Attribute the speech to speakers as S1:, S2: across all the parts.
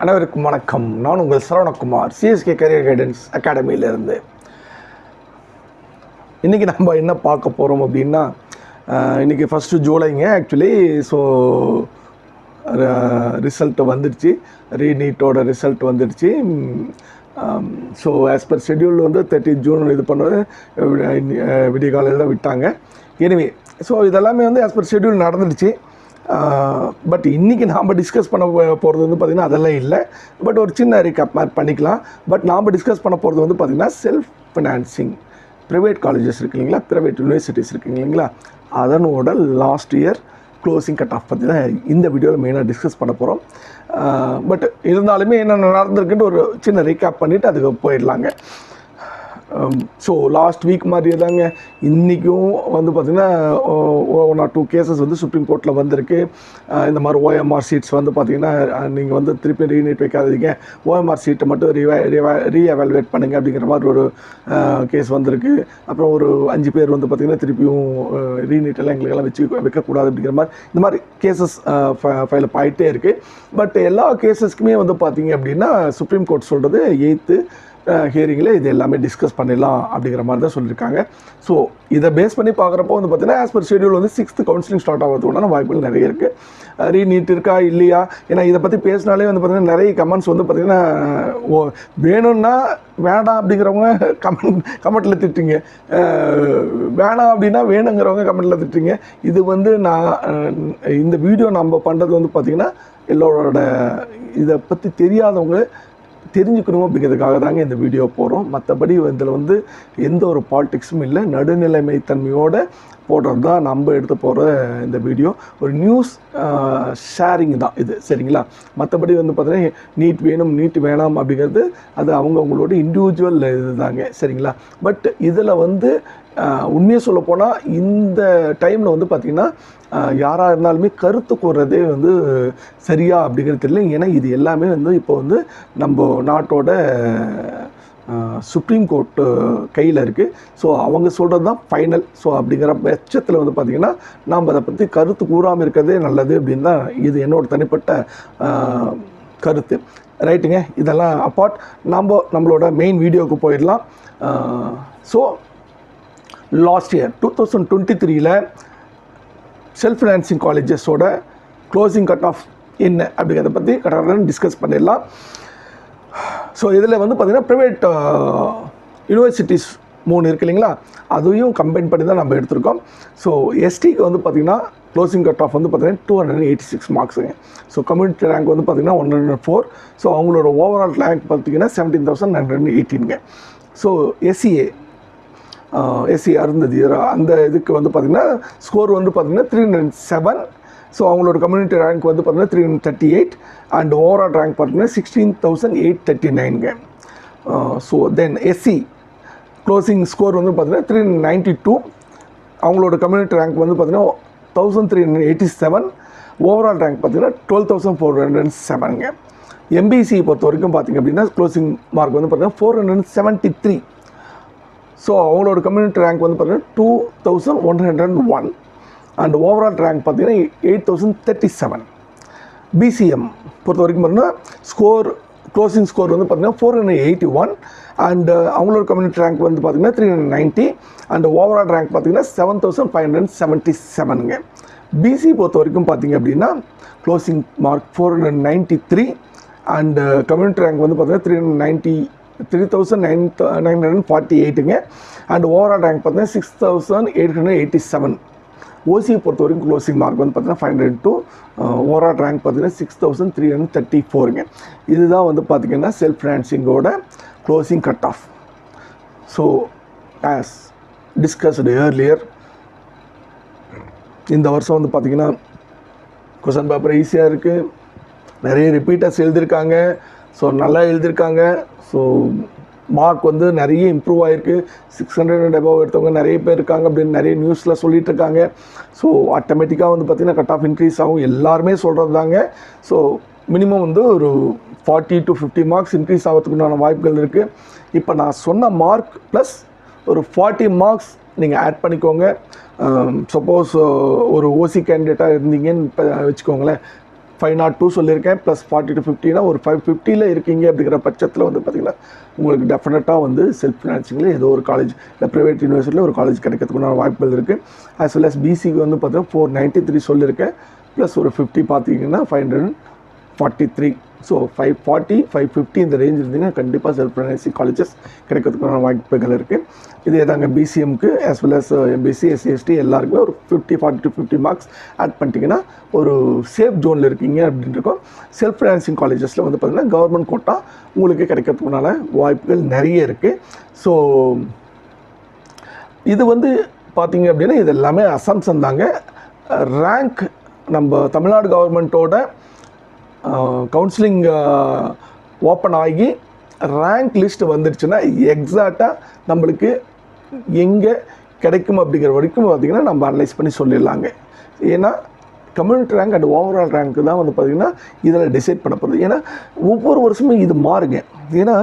S1: அனைவருக்கும் வணக்கம். நான் உங்கள் சரவணகுமார், சிஎஸ்கே கரியர் கைடன்ஸ் அகாடமியிலேருந்து. இன்றைக்கி நம்ம என்ன பார்க்க போகிறோம் அப்படின்னா, இன்றைக்கி ஃபஸ்ட்டு ஜூலைங்க ஆக்சுவலி. ஸோ ரிசல்ட் வந்துடுச்சு, ரீநீட்டோட ரிசல்ட் வந்துடுச்சு. ஸோ ஆஸ் பர் ஷெட்யூல் வந்து 30 ஜூன் இது பண்ணுறது விடிய காலையில் தான் விட்டாங்க. எனிவே ஸோ இதெல்லாமே வந்து ஆஸ் பர் ஷெட்யூல் நடந்துடுச்சு. பட் இன்றைக்கி நாம் டிஸ்கஸ் பண்ண போகிறது வந்து பார்த்திங்கன்னா அதெல்லாம் இல்லை. பட் ஒரு சின்ன ரீகேப் மாதிரி பண்ணிக்கலாம். பட் நாம் டிஸ்கஸ் பண்ண போகிறது வந்து பார்த்திங்கன்னா செல்ஃப் ஃபினான்சிங் ப்ரைவேட் காலேஜஸ் இருக்குது இல்லைங்களா, ப்ரைவேட் யூனிவர்சிட்டிஸ் இருக்குது இல்லைங்களா, அதனோட last year closing cut of பற்றி தான் இந்த வீடியோவில் மெயினாக டிஸ்கஸ் பண்ண போகிறோம். பட் இருந்தாலுமே என்னென்ன நடந்திருக்குன்ட்டு ஒரு சின்ன ரீகேப் பண்ணிவிட்டு அதுக்கு போயிடலாங்க. ஸோ லாஸ்ட் வீக் மாதிரியே தாங்க இன்றைக்கும் வந்து பார்த்திங்கன்னா 1 or 2 கேசஸ் வந்து சுப்ரீம் கோர்ட்டில் வந்திருக்கு. இந்த மாதிரி ஓஎம்ஆர் சீட்ஸ் வந்து பார்த்திங்கன்னா நீங்கள் வந்து திருப்பி ரீநீட் வைக்காதீங்க, ஓஎம்ஆர் சீட்டை மட்டும் ரீஎவாலுவேட் பண்ணுங்கள் அப்படிங்கிற மாதிரி ஒரு கேஸ் வந்திருக்கு. அப்புறம் ஒரு 5 பேர் வந்து பார்த்திங்கன்னா திருப்பியும் ரீநீட்டெல்லாம் எங்களுக்கெல்லாம் வைக்கக்கூடாது அப்படிங்கிற மாதிரி இந்த மாதிரி கேசஸ் ஃபைல் ஆகிட்டே இருக்குது. பட் எல்லா கேசஸ்க்குமே வந்து பார்த்திங்க அப்படின்னா சுப்ரீம் கோர்ட் சொல்கிறது 8th ஹியரிங்கில் இது எல்லாமே டிஸ்கஸ் பண்ணிடலாம் அப்படிங்கிற மாதிரி தான் சொல்லியிருக்காங்க. ஸோ இதை பேஸ் பண்ணி பார்க்குறப்போ வந்து பார்த்திங்கன்னா ஆஸ் பர் ஷெட்யூல் வந்து 6th கவுன்சிலிங் ஸ்டார்ட் ஆகிறதுக்கான வாய்ப்புகள் நிறைய இருக்குது. ரீநீட் இருக்கா இல்லையா, ஏன்னா இதை பற்றி பேசினாலே வந்து பார்த்திங்கன்னா நிறைய கமெண்ட்ஸ் வந்து பார்த்திங்கன்னா வேணும்னா வேண்டாம் அப்படிங்கிறவங்க கமெண்ட்டில் திட்டுங்க, வேணாம் அப்படின்னா வேணுங்கிறவங்க கமெண்ட்டில் திட்டுங்க. இது வந்து நான் இந்த வீடியோ நம்ம பண்ணுறது வந்து பார்த்திங்கன்னா எல்லோரோட இதை பற்றி தெரியாதவங்க தெரிஞ்சுக்கணும் அப்படிங்கிறதுக்காக தாங்க இந்த வீடியோ போகிறோம். மற்றபடி இதில் வந்து எந்த ஒரு பாலிடிக்ஸும் இல்லை, நடுநிலைமைத்தன்மையோடு போடுறது தான் நம்ம எடுத்து போகிற இந்த வீடியோ. ஒரு நியூஸ் ஷேரிங் தான் இது, சரிங்களா. மற்றபடி வந்து பார்த்தீங்கன்னா நீட் வேணும் நீட் வேணாம் அப்படிங்கிறது அது அவங்களோட இண்டிவிஜுவல் இது தாங்க, சரிங்களா. பட் இதில் வந்து உண்மையை சொல்ல போனால் இந்த டைமில் வந்து பார்த்திங்கன்னா யாராக இருந்தாலுமே கருத்து கூறுறதே வந்து சரியா அப்படிங்கிறது தெரியல. ஏன்னா இது எல்லாமே வந்து இப்போ வந்து நம்ம நாட்டோட சுப்ரீம் கோர்ட்டு கையில் இருக்குது. ஸோ அவங்க சொல்கிறது தான் ஃபைனல். ஸோ அப்படிங்கிற பட்சத்தில் வந்து பார்த்திங்கன்னா நாம் அதை பற்றி கருத்து கூறாமல் இருக்கிறதே நல்லது அப்படின்னு தான் இது என்னோட தனிப்பட்ட கருத்து, ரைட்டுங்க. இதெல்லாம் அப்பார்ட் நம்மளோட மெயின் வீடியோவுக்கு போயிடலாம். So last year 2023 self financing காலேஜஸோட க்ளோசிங் கட் ஆஃப் என்ன அப்படிங்கிறத பற்றி கடற்கடன் டிஸ்கஸ் பண்ணிடலாம். ஸோ இதில் வந்து பார்த்திங்கன்னா ப்ரைவேட் யூனிவர்சிட்டிஸ் 3 இருக்குது இல்லைங்களா, அதையும் கம்பைன் பண்ணி தான் நம்ம எடுத்திருக்கோம். ஸோ எஸ்டிக்கு வந்து பார்த்திங்கன்னா க்ளோசிங் கட் ஆஃப் வந்து பார்த்திங்கன்னா 286 மார்க்ஸுங்க. ஸோ கம்யூனிட்டி ரேங்க் வந்து பார்த்திங்கன்னா 104. ஸோ அவங்களோட ஓவரால் ரேங்க் பார்த்திங்கன்னா 17,918ங்க. ஸோ எஸ்சி அருந்ததி அந்த இதுக்கு வந்து பார்த்திங்கன்னா ஸ்கோர் வந்து பார்த்திங்கன்னா 307. ஸோ அவங்களோட கம்யூனிட்டி ரேங்க் வந்து பார்த்திங்கன்னா 338 அண்ட் ஓவரால் ரேங்க் பார்த்திங்கன்னா 16,839ங்க. So then SC closing score வந்து பார்த்திங்கன்னா 392. அவங்களோட கம்யூனிட்டி ரேங்க் வந்து பார்த்திங்கன்னா 1,387. ஓவரால் ரேங்க் பார்த்திங்கன்னா 12,407ங்க. எம்பிசி பொறுத்த வரைக்கும் பார்த்திங்க அப்படின்னா க்ளோசிங் மார்க் வந்து பார்த்திங்கன்னா 473. ஸோ அவங்களோட கம்யூனிட்டி ரேங்க் வந்து பார்த்திங்கன்னா 2,101 அண்ட் ஓவரால் ரேங்க் பார்த்திங்கன்னா 8,037. பிசிஎம் பொறுத்த வரைக்கும் பார்த்திங்கன்னா க்ளோசிங் ஸ்கோர் வந்து பார்த்திங்கன்னா 481 அண்ட் அவங்களோட கம்யூனிட்டி ரேங்க் வந்து பார்த்திங்கன்னா 390 அண்ட் ஓவரால் ரேங்க் பார்த்திங்கன்னா 7,577ங்க. பிசி பொறுத்த வரைக்கும் பார்த்திங்க அப்படின்னா closing mark 493 and community rank வந்து பார்த்திங்கன்னா 3,948ங்க அண்ட் ஓவரால் ரேங்க் பார்த்தீங்கன்னா 6,887. ஓசியை பொறுத்த வரைக்கும் க்ளோசிங் மார்க் வந்து பார்த்தீங்கன்னா 502. ஓவரால் ரேங்க் பார்த்தீங்கன்னா 6,334ங்க. இதுதான் வந்து பார்த்திங்கன்னா செல்ஃப் ஃபினான்சிங்கோட closing cut off. So as discussed earlier இந்த வருஷம் வந்து பார்த்திங்கன்னா கொஷன் பேப்பர் ஈஸியாக இருக்குது, நிறைய ரிப்பீட்டர்ஸ் எழுதியிருக்காங்க. ஸோ நல்லா எழுதியிருக்காங்க. ஸோ மார்க் வந்து நிறைய இம்ப்ரூவ் ஆகிருக்கு. 600 and above எடுத்தவங்க நிறைய பேர் இருக்காங்க அப்படின்னு நிறைய நியூஸில் சொல்லிகிட்டு இருக்காங்க. ஸோ ஆட்டோமேட்டிக்காக வந்து பார்த்திங்கன்னா கட் ஆஃப் இன்க்ரீஸ் ஆகும், எல்லாருமே சொல்கிறது தாங்க. ஸோ மினிமம் வந்து ஒரு 40 to 50 மார்க்ஸ் இன்க்ரீஸ் ஆகிறதுக்குண்டான வாய்ப்புகள் இருக்குது. இப்போ நான் சொன்ன மார்க் ப்ளஸ் ஒரு 40 மார்க்ஸ் நீங்கள் ஆட் பண்ணிக்கோங்க. சப்போஸ் ஒரு ஓசி கேண்டிடேட்டாக இருந்தீங்கன்னு வச்சுக்கோங்களேன், 502 சொல்லியிருக்கேன், ப்ளஸ் 40 to 50னா ஒரு 550 இருக்கீங்க அப்படிங்கிற பட்சத்தில் வந்து பார்த்திங்கன்னா உங்களுக்கு டெஃபினட்டாக வந்து செல்ஃப் ஃபினான்சிங்கில் ஏதோ ஒரு காலேஜ் இல்லை ப்ரைவேட் யூனிவர்சிட்டியில் ஒரு காலேஜ் கிடைக்கிறதுக்குண்டான வாய்ப்புகள் இருக்குது. as well as பிசிக்கு வந்து பார்த்தீங்கன்னா 493 சொல்லியிருக்கேன், ப்ளஸ் ஒரு 50 பார்த்தீங்கன்னா 543. ஸோ 540 550 இந்த ரேஞ்ச் இருந்தீங்கன்னா கண்டிப்பாக செல்ஃப் ஃபைனான்சிங் காலேஜஸ் கிடைக்கிறதுக்கான வாய்ப்புகள் இருக்குது. இதே தாங்க பிசிஎம்க்கு as well as MBC SC ST எல்லாருக்குமே ஒரு 40 to 50 மார்க்ஸ் ஆட் பண்ணிட்டீங்கன்னா ஒரு சேஃப் ஜோனில் இருக்கீங்க அப்படின்னு இருக்கும். செல்ஃப் ஃபைனான்சிங் காலேஜஸில் வந்து பார்த்திங்கன்னா கவர்மெண்ட் கோட்டா உங்களுக்கு கிடைக்கிறதுக்குனால வாய்ப்புகள் நிறைய இருக்குது. ஸோ இது வந்து பார்த்திங்க அப்படின்னா இது எல்லாமே அசம்சன் தாங்க. ரேங்க் நம்ம தமிழ்நாடு கவர்மெண்ட்டோட கவுன்சிலிங் ஓப்பன் ஆகி ரேங்க் லிஸ்ட் வந்துடுச்சுன்னா எக்ஸாக்டாக நம்மளுக்கு எங்கே கிடைக்கும் அப்படிங்கிற வரைக்கும் பார்த்திங்கன்னா நம்ம அனலைஸ் பண்ணி சொல்லிடலாங்க. ஏன்னா community rank and overall rank தான் வந்து பார்த்திங்கன்னா இதில் டிசைட் பண்ண போகுது. ஏன்னா ஒவ்வொரு வருஷமும் இது மாறுங்க. ஏன்னா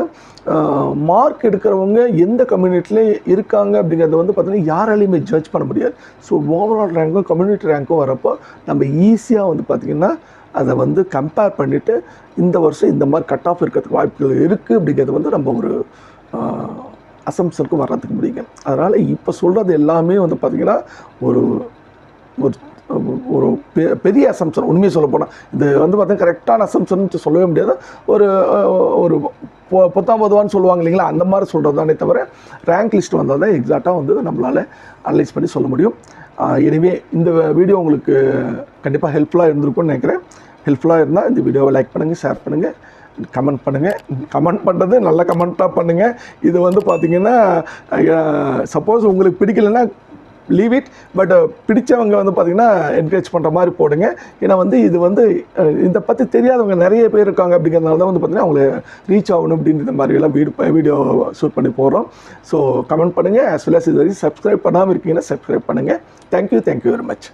S1: மார்க் எடுக்கிறவங்க எந்த கம்யூனிட்டியில் இருக்காங்க அப்படிங்கிறத வந்து பார்த்திங்கன்னா யாராலையுமே ஜட்ஜ் பண்ண முடியாது. ஸோ ஓவரால் ரேங்க்கும் கம்யூனிட்டி ரேங்க்கும் வரப்போ நம்ம ஈஸியாக வந்து பார்த்திங்கன்னா அதை வந்து கம்பேர் பண்ணிவிட்டு இந்த வருஷம் இந்த மாதிரி கட் ஆஃப் இருக்கிறதுக்கு வாய்ப்புகள் இருக்குது அப்படிங்கிறது வந்து நம்ம ஒரு அசம்ஷனுக்கு வர்றதுக்கு முடியுங்க. அதனால் இப்போ சொல்கிறது எல்லாமே வந்து பார்த்திங்கன்னா ஒரு ஒரு பெரிய அசம்ஷன். உண்மையை சொல்ல போனால் இது வந்து பார்த்தீங்கன்னா கரெக்டான அசம்ஷன் சொல்லவே முடியாது. ஒரு ஒரு பொத்தாம்பதுவான்னு சொல்லுவாங்க இல்லைங்களா, அந்த மாதிரி சொல்கிறது தானே தவிர ரேங்க் லிஸ்ட் வந்தால் தான் எக்ஸாக்டாக வந்து நம்மளால் அனலைஸ் பண்ணி சொல்ல முடியும். எனிவே இந்த வீடியோ உங்களுக்கு கண்டிப்பாக ஹெல்ப்ஃபுல்லாக இருந்திருக்கும்னு நினைக்கிறேன். ஹெல்ப்ஃபுல்லாக இருந்தால் இந்த வீடியோவை லைக் பண்ணுங்கள், ஷேர் பண்ணுங்கள், கமெண்ட் பண்ணுங்கள். கமெண்ட் பண்ணுறது நல்ல கமெண்ட்டாக பண்ணுங்கள். இது வந்து பார்த்திங்கன்னா சப்போஸ் உங்களுக்கு பிடிக்கலைன்னா லீவ் இட், பட் பிடிச்சவங்க வந்து பார்த்திங்கன்னா என்கரேஜ் பண்ணுற மாதிரி போடுங்க. ஏன்னா வந்து இது வந்து இதை பற்றி தெரியாதவங்க நிறைய பேர் இருக்காங்க அப்படிங்கிறதுனால தான் வந்து பார்த்திங்கன்னா அவங்கள ரீச் ஆகணும் அப்படின்ற மாதிரியெல்லாம் வீடியோ ஷூட் பண்ணி போடுறோம். ஸோ கமெண்ட் பண்ணுங்கள். as well as இது வரைக்கும் சப்ஸ்கிரைப் பண்ணாமல் இருக்கீங்கன்னா சப்ஸ்கிரைப் பண்ணுங்கள். Thank you very much.